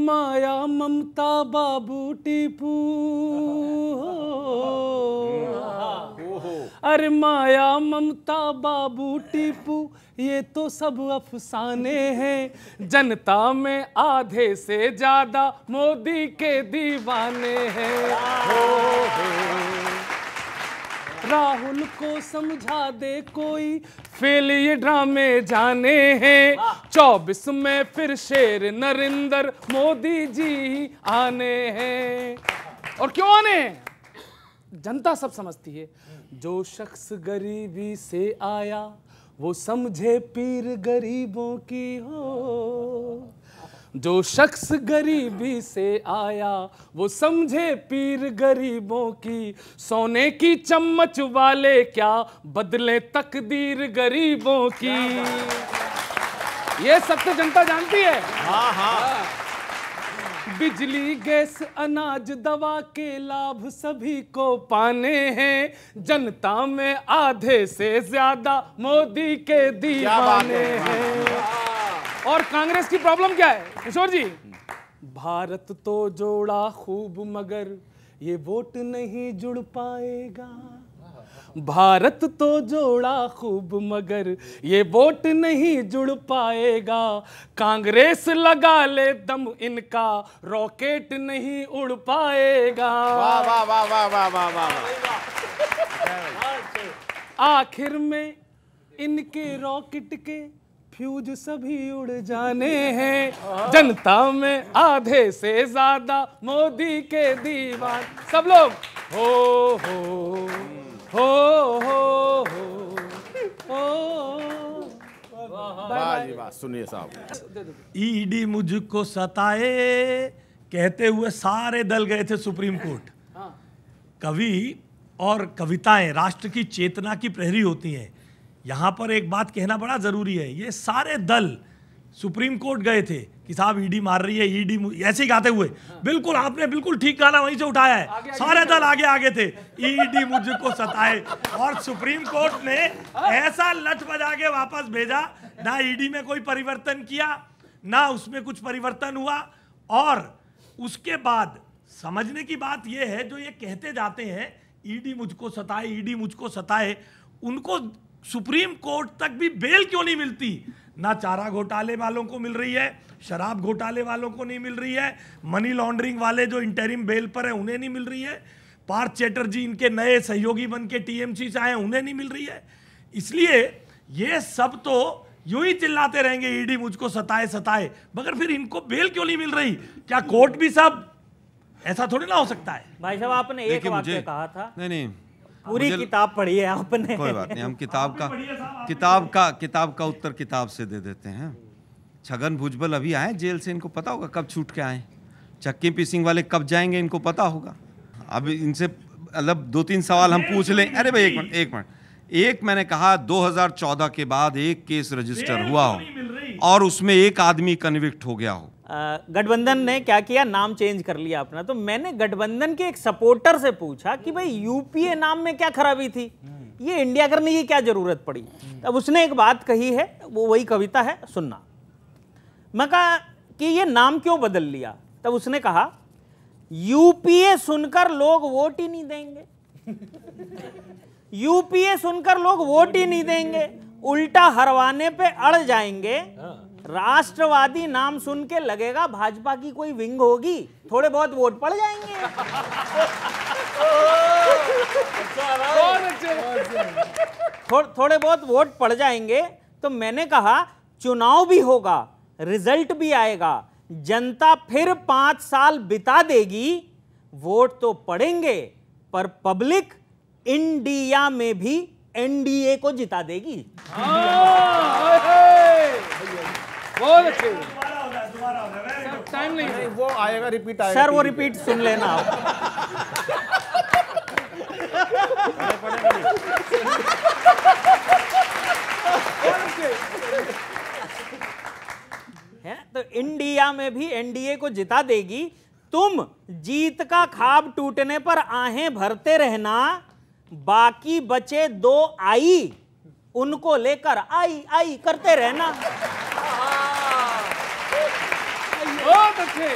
माया ममता बाबू टीपू, अरे माया ममता बाबू टीपू ये तो सब अफसाने हैं, जनता में आधे से ज्यादा मोदी के दीवाने हैं। राहुल को समझा दे कोई, फेल ये ड्रामे जाने हैं, 24 में फिर शेर नरेंद्र मोदी जी आने हैं। और क्यों आने हैं? जनता सब समझती है। जो शख्स गरीबी से आया वो समझे पीर गरीबों की हो, जो शख्स गरीबी से आया वो समझे पीर गरीबों की, सोने की चम्मच वाले क्या बदले तकदीर गरीबों की। ये सत्य जनता जानती है। हाँ हाँ। बिजली गैस अनाज दवा के लाभ सभी को पाने हैं, जनता में आधे से ज्यादा मोदी के दीवाने हैं। और कांग्रेस की प्रॉब्लम क्या है किशोर जी? भारत तो जोड़ा खूब मगर ये वोट नहीं जुड़ पाएगा, भारत तो जोड़ा खूब मगर ये वोट नहीं जुड़ पाएगा, कांग्रेस लगा ले दम इनका रॉकेट नहीं उड़ पाएगा। वाह वाह वाह वाह वाह वाह वाह। आखिर में इनके रॉकेट के फ्यूज सभी उड़ जाने हैं, जनता में आधे से ज्यादा मोदी के दीवान। सब लोग हो हो हो वाह जी वाह। सुनिए साहब, ईडी मुझको सताए कहते हुए सारे दल गए थे सुप्रीम कोर्ट। कवि और कविताएं राष्ट्र की चेतना की प्रहरी होती हैं। यहाँ पर एक बात कहना बड़ा जरूरी है, ये सारे दल सुप्रीम कोर्ट गए थे कि साहब ईडी मार रही है, ईडी ऐसे ही गाते हुए। बिल्कुल आपने बिल्कुल ठीक गाना वहीं से उठाया है। सारे दल आगे आगे थे, ईडी मुझको सताए, और सुप्रीम कोर्ट ने ऐसा लठ बजा के वापस भेजा, ना ईडी में कोई परिवर्तन किया ना उसमें कुछ परिवर्तन हुआ। और उसके बाद समझने की बात यह है, जो ये कहते जाते हैं ईडी मुझको सताए, ईडी मुझको सताए, उनको सुप्रीम कोर्ट तक भी बेल क्यों नहीं मिलती? ना चारा घोटाले वालों को मिल रही है, शराब घोटाले वालों को नहीं मिल रही है, मनी लॉन्ड्रिंग वाले जो इंटरिम बेल पर है उन्हें नहीं मिल रही है, पार्थ चैटर्जी इनके नए सहयोगी बन के टीएमसी से आए उन्हें नहीं मिल रही है। इसलिए ये सब तो यूं ही चिल्लाते रहेंगे ईडी मुझको सताए सताए, मगर फिर इनको बेल क्यों नहीं मिल रही? क्या कोर्ट भी सब ऐसा थोड़ी ना हो सकता है? भाई साहब आपने एक वाक्य कहा था, नहीं पूरी किताब पढ़ी है आपने। कोई बात नहीं, हम किताब का उत्तर किताब से दे देते हैं। छगन भुजबल अभी आए जेल से, इनको पता होगा कब छूट के आए। चक्की पीसिंग वाले कब जाएंगे इनको पता होगा। अब इनसे मतलब 2-3 सवाल हम पूछ लें। अरे भाई एक मिनट, एक मैंने कहा 2014 के बाद एक केस रजिस्टर हुआ हो और उसमें एक आदमी कन्विक्ट हो गया हो। गठबंधन ने क्या किया, नाम चेंज कर लिया अपना। तो मैंने गठबंधन के एक सपोर्टर से पूछा कि भाई यूपीए नाम में क्या खराबी थी, ये इंडिया करने की क्या जरूरत पड़ी? अब उसने एक बात कही है, वो वही कविता है, सुनना। मैं कहा कि ये नाम क्यों बदल लिया? तब उसने कहा यूपीए सुनकर लोग वोट ही नहीं देंगे, यूपीए सुनकर लोग वोट ही नहीं देंगे, उल्टा हरवाने पे अड़ जाएंगे, राष्ट्रवादी नाम सुन के लगेगा भाजपा की कोई विंग होगी, थोड़े बहुत वोट पड़ जाएंगे। थोड़े बहुत वोट पड़ जाएंगे। तो मैंने कहा चुनाव भी होगा, रिजल्ट भी आएगा, जनता फिर 5 साल बिता देगी, वोट तो पड़ेंगे पर पब्लिक इंडिया में भी एनडीए को जिता देगी। बहुत अच्छे। टाइम नहीं, वो आएगा, रिपीट आएगा। सर वो रिपीट सुन लेना आप। है तो इंडिया में भी एनडीए को जिता देगी। तुम जीत का ख्वाब टूटने पर आहें भरते रहना, बाकी बचे 2 आई, उनको लेकर आई आई करते रहना। बहुत अच्छे।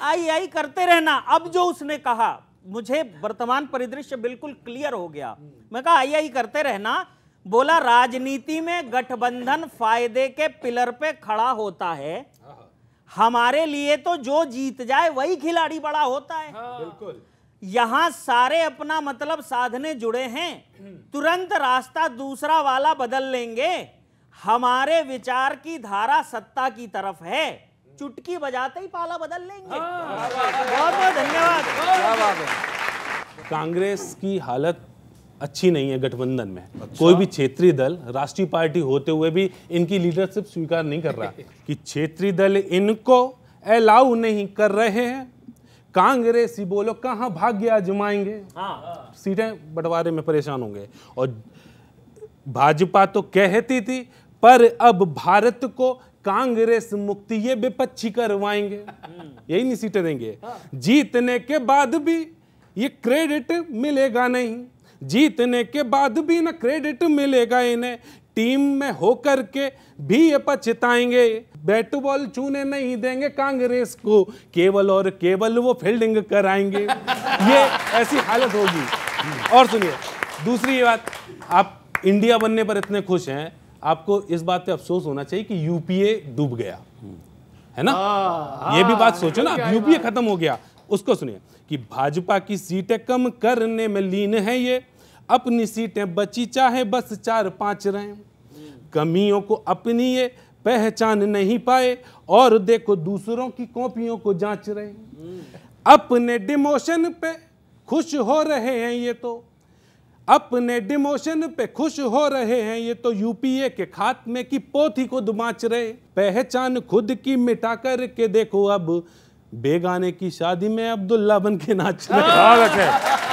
आई करते रहना। अब जो उसने कहा मुझे वर्तमान परिदृश्य बिल्कुल क्लियर हो गया। मैं कहा आई करते रहना। बोला राजनीति में गठबंधन फायदे के पिलर पे खड़ा होता है, हमारे लिए तो जो जीत जाए वही खिलाड़ी बड़ा होता है। बिल्कुल। यहां सारे अपना मतलब साधने जुड़े हैं, तुरंत रास्ता दूसरा वाला बदल लेंगे। हमारे विचार की धारा सत्ता की तरफ है, चुटकी बजाते ही पाला बदल लेंगे। बहुत बहुत धन्यवाद। कांग्रेस की हालत अच्छी नहीं है गठबंधन में। कोई भी क्षेत्रीय दल राष्ट्रीय पार्टी होते हुए भी इनकी लीडरशिप स्वीकार नहीं कर रहा कि क्षेत्रीय दल इनको अलाउ नहीं कर रहे हैं। कांग्रेसी बोलो कहां भाग्य आजमाएंगे, सीटें बंटवारे में परेशान होंगे। और भाजपा तो कहती थी पर अब भारत को कांग्रेस मुक्ति ये विपक्षी करवाएंगे, यही नहीं सीटें देंगे। जीतने के बाद भी ये क्रेडिट मिलेगा नहीं, जीतने के बाद भी ना क्रेडिट मिलेगा इन्हें, टीम में होकर के भी ये पछताएंगे। बैट बॉल छूने नहीं देंगे कांग्रेस को, केवल और केवल वो फील्डिंग कराएंगे। ये ऐसी हालत होगी। और सुनिए दूसरी ये बात, आप इंडिया बनने पर इतने खुश हैं, आपको इस बात पे अफसोस होना चाहिए कि यूपीए डूब गया, है ना? ये भी बात सोचो ना, यूपीए खत्म हो गया। उसको सुनिए कि भाजपा की सीटें कम करने में लीन है ये, अपनी सीटें बची चाहे बस 4-5 रहें। कमियों को अपनी ये पहचान नहीं पाए और देखो दूसरों की कॉपियों को जांच रहे। अपने डिमोशन पे खुश हो रहे हैं ये तो, अपने डिमोशन पे खुश हो रहे हैं ये तो, यूपीए के खात्मे की पोथी को दुमाच रहे। पहचान खुद की मिटा कर के देखो अब बेगाने की शादी में अब्दुल्ला बन के नाच रहे।